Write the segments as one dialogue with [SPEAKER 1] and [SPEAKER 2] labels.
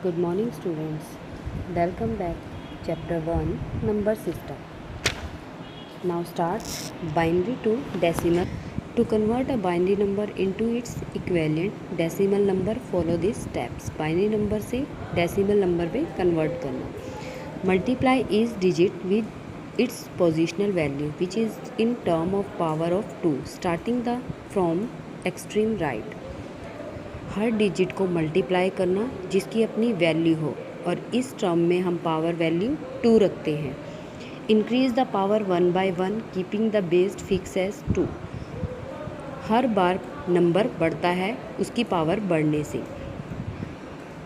[SPEAKER 1] Good morning students. Welcome back. Chapter 1 Number System. Now start binary to decimal. To convert a binary number into its equivalent decimal number, follow these steps. Binary number से decimal number पे convert करना. Multiply each digit with its positional value which is in term of power of 2 starting from extreme right. Her digit को multiply करना जिसकी अपनी value हो और इस टर्म में हम पावर वैल्यू 2 रखते हैं. Increase the power 1 by 1 keeping the base fix as 2. हर बार नंबर बढ़ता है उसकी पावर बढ़ने से.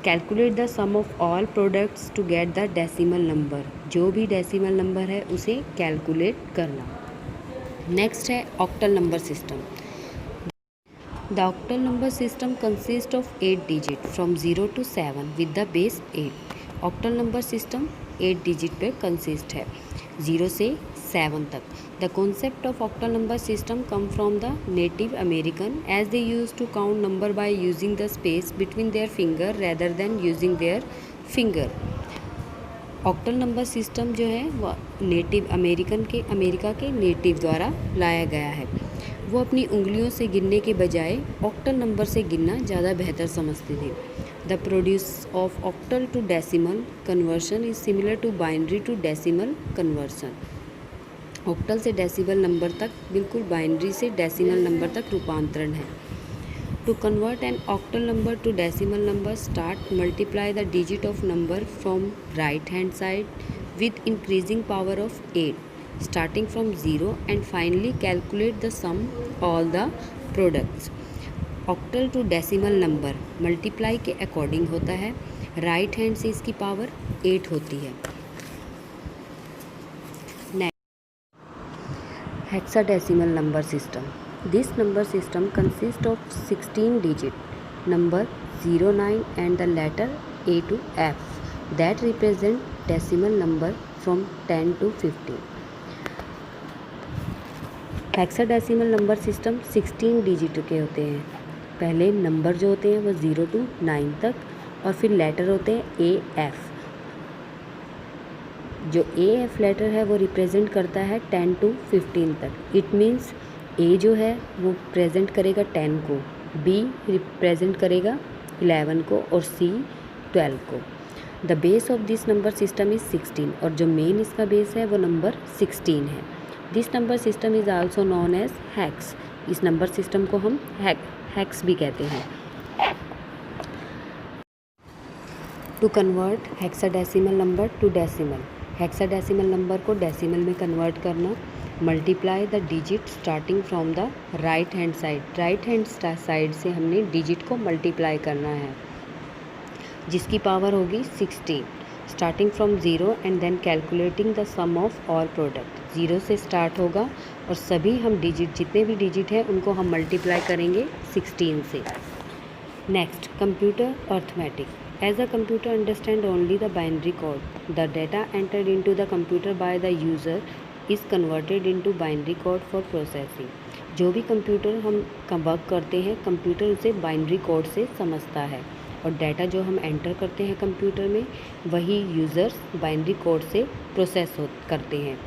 [SPEAKER 1] Calculate the sum of all products to get the decimal number. जो भी डेसिमल नंबर है उसे कैलकुलेट करना. नेक्स्ट है octal number system. The octal number system consists of 8 digits from 0 to 7 with the base 8. Octal number system 8 digit पे consist है 0 से 7 तक. The concept of octal number system come from the Native American as they used to count number by using the space between their finger rather than using their finger. Octal number system जो है वह America के native द्वारा लाया गया है. वो अपनी उंगलियों से गिनने के बजाय ऑक्टल नंबर से गिनना ज़्यादा बेहतर समझते थे. The produce of octal to decimal conversion is similar to binary to decimal conversion. Octal से डेसिमल नंबर तक बिल्कुल बाइनरी से डेसिमल नंबर तक रूपांतरण है. To convert an octal number to decimal number, start multiply the digit of number from right hand side with increasing power of 8 starting from 0 and finally calculate the sum all the products. octal to decimal number multiply के according होता है. Right hand से इसकी power 8 होती है. Hexadecimal number system. This number system consists of 16 digit number 0, 9 and the letter A to F that represent decimal number from 10 to 15. Hexadecimal number system 16 digit के होते हैं. पहले नंबर जो होते हैं वो 0 to 9 तक और फिर लेटर होते हैं AF. जो AF लेटर है वो रिप्रेजेंट करता है 10 to 15 तक. इट मीन्स ए जो है वो प्रेजेंट करेगा 10 को, बी रिप्रेजेंट करेगा 11 को और सी 12 को. The base of this number system is 16 और जो मेन इसका बेस है वो नंबर 16 है. This number system is also known as hex. इस नंबर सिस्टम को हम हैक्स भी कहते हैं. To convert hexadecimal number to decimal. Hexadecimal number को डेसिमल में कन्वर्ट करना. Multiply the digit starting from the right hand side. Right hand side से हमने डिजिट को मल्टीप्लाई करना है जिसकी पावर होगी 16 starting from 0 and then calculating the sum of all product. 0 से स्टार्ट होगा और सभी हम डिजिट जितने भी डिजिट हैं उनको हम मल्टीप्लाई करेंगे 16 से. Next computer arithmetic. As a computer understand only the binary code, the data entered into the computer by the user is converted into binary code for processing. जो भी कंप्यूटर हम वर्क करते हैं कंप्यूटर उसे binary code से समझता है और डाटा जो हम एंटर करते हैं कंप्यूटर में वही यूज़र्स बाइनरी कोड से प्रोसेस करते हैं.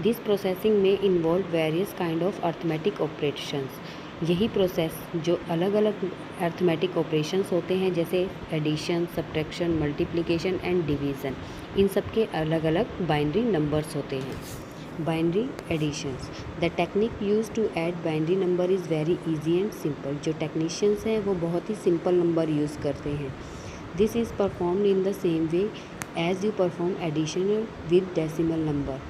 [SPEAKER 1] दिस प्रोसेसिंग में involve various kind of arithmetic operations. यही प्रोसेस जो अलग अलग अर्थमेटिक ऑपरेशंस होते हैं जैसे addition, subtraction, multiplication and division, इन सब के अलग अलग बाइनरी नंबर्स होते हैं. Binary additions. The technique use to add binary number is very easy and simple. जो टेक्नीशियंस हैं वो बहुत ही सिंपल नंबर यूज़ करते हैं. This is performed in the same way as you perform additional with decimal number.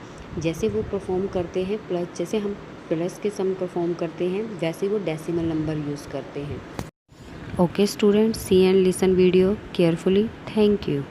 [SPEAKER 1] जैसे वो perform करते हैं प्लस, जैसे हम प्लस के सम परफॉर्म करते हैं वैसे वो डेसिमल नंबर यूज़ करते हैं. Okay students, see and listen video carefully. Thank you.